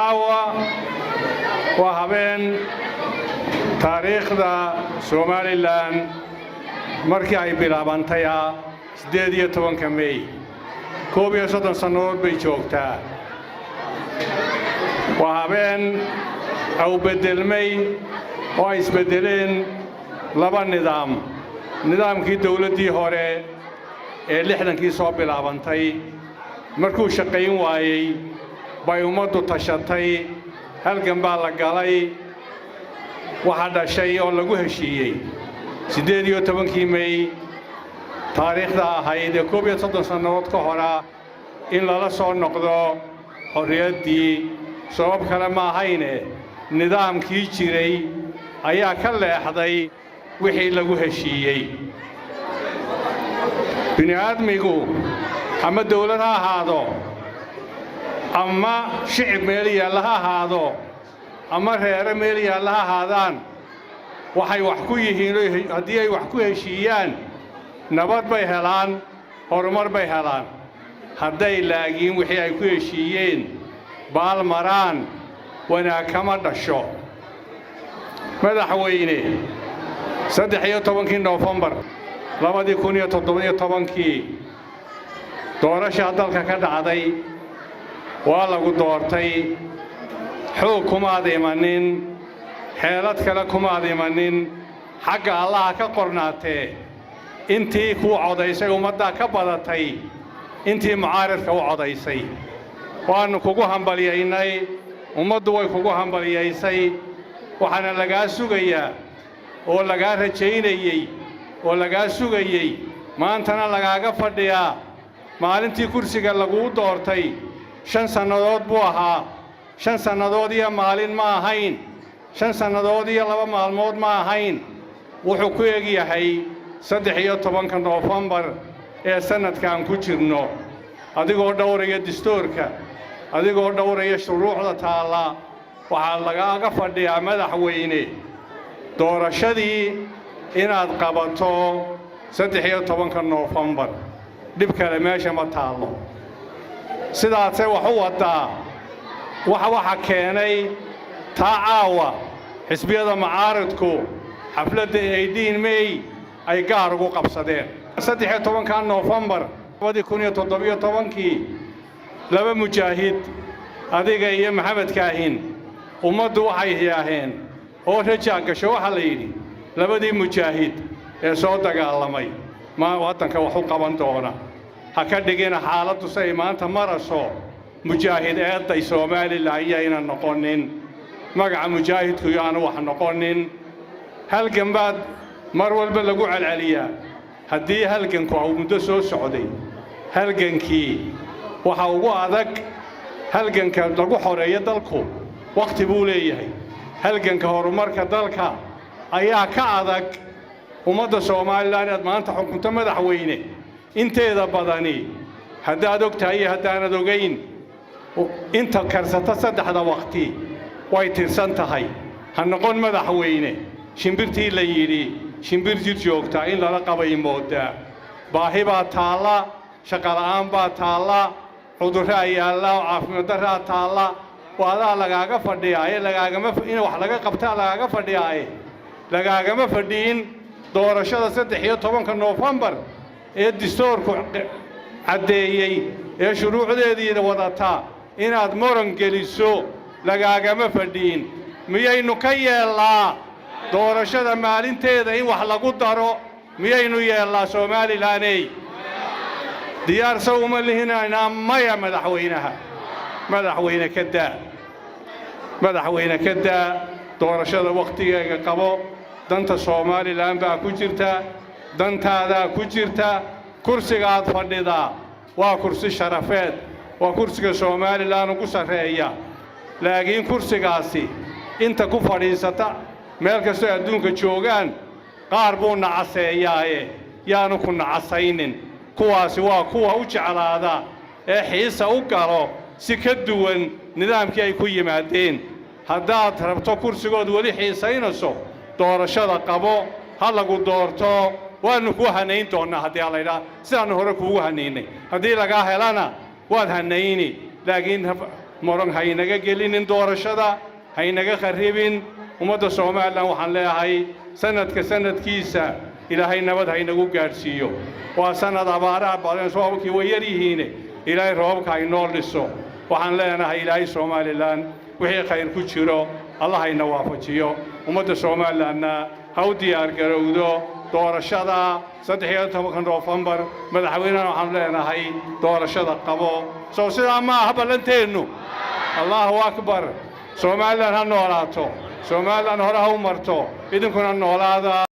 عاوة وهبين تاريخ دا سومالي لان مركي أي بلابانتيا سديدية طبعاً كمي كوبيا صدن سنور بيجوكتا وهبين أو بدلمي وإس بدلين لبا نظام كي دولة دي هوري اللي احنا كي صوب بلابانتي مركو شقين وايي باي أمدو تشتي هل جنبال قالي وهذا شيء أو لجوه شيء سيديو تبان كيمي تاريخ ذا هاي كوبيا صدق سنوات كهرا إن لا صار نقطة حرية دي سبب كلام هاينه نظام كي تري أيها كله حداي وحي لجوه شيء بني آدم يقول أما الدولة هذا أما شعب مالي لها هذا أما هير مالي لها هذان waxay wax ku yihiin hadii ay wax ku heshiiyaan nabad bay helaan horumar bay helaan haday laagiin wixii ay ku heshiiyeen baal maraan wana kama dhasho madaxweyne 13 November 2017 doorasho dalka ka dhacday waa lagu doortay xukuumada imanin حيلات كلا كما ديمانين حق الله كقرناته انتي كو عديسي ومدا كبدتي انتي معارض كو عديسي وان كوغو همبلييناي ومدو way kugu hambaliyay waxana laga sugaya oo laga rajeynayay oo laga sugayay maantana lagaaga fadhiya maalintii kursiga lagu doortay 5 sanadood buu ahaa 5 sanadood iyo maalin ma ahayn 5 sanadood iyo 2 maalmood ma ahayn wuxuu ku eegyahay 13 November ee sanadkan ku jirno adigoo dhowraya dastuurka adigoo dhowraya shuruucda taala waxa lagaaga fadhiyaa madaxweyne doorashadii inaad qabato 13 November dib kale meesha ma taalo sidaas wax u wadaa waxa keenay تعاوى حسبي هذا معارضكو حفلة أيدين مي أي قارقو قبصدين صديحة طبعا كان نوفمبر ودي كونية تضبية طبعا كي لبا مجاهد هذيك أيام محمد كاهن ومدو حيهين هو رجاك شو حليني لبا دي مجاهد صوتك الله مي ما وطنك وحو قبان دونا هكذا حالة سيمان تمارسو مجاهد أيضا سومالي لعيين النقونين magaca mujaahidku yaanu wax noqonin halgan baad mar walba lagu calcaliya hadii halganku uu muddo soo socday halgankii waxa ugu adag halganka lagu xoreeyo dalku waqti buu leeyahay halganka horumarka dalka ayaa ka adag ummadda Soomaaliland aad maanta xukunta madaxweyne inteeda badani hadaad ogtahay hadaanad ogeyn inta karsata saddexda waqti way tirsan tahay hanqon madaxweyne shimbirtii la yiri shimbir jir joogta in la qabay mooda baahi baa taala shaqo la'aan baa taala cudurro ayaa la caafimaad darro taala wada lagaaga fadhiyay lagaagama in wax laga qabta lagaaga fadhiyay lagaagama fadhiin doorashada 13 November ee dastuurku cadeeyay ee shuruucdeedii wadata inaad moran geliso lagaagama fadhiin miyaynu ka yeelaa doorashada maalinteeda in wax lagu daro miyaynu yeelaa Soomaaliland diyaar sawma lihina maya madaxweyne kada doorashada waqtigeega qabo danta Soomaaliland baa ku jirta dantaada ku jirta kursiga aad fadhida waa kursi sharafeed waa kursiga Soomaaliland ugu sareeya laakiin kursigaasi inta ku fadhiisata meel kasta adduunka joogan qaar buu nacaseeyay yaanu ku nacasaynin kuwaasi waa kuwa u jeclaada ee xiisa u galo si ka duwan nidaamkii ay ku yimaadeen haddaad rabto kursigood wali xiisaynayso doorashada qabo ha lagu doorto waanu ku hanayn doonaa hadii la yiraahdo sidaan hore kuugu hanaynay hadii laga helana waad hanayni laakiin muran haynaga gelinin doorashada haynaga kharibin ummadda Soomaaliland waxaan leeyahay sanadkiisa ilaahay nabad haynagu gaarsiiyo waa sanad abaaraha badan roobkii way yar yihiin ilaahay roobka ay nool dhiso waxaan leenahay ilaahay Soomaaliland wixii khayr ku jiro Allah hayna waafajiyo ummadda Soomaalilandna ha u diyaar garowdo doorashada 13 November madaxweynaha waxaan leenahay doorashada qabo soo sida ma habalanteenu Allahu akbar Soomaaliland ha noolaato Soomaaliland hore ha u marto idinkuna noolaada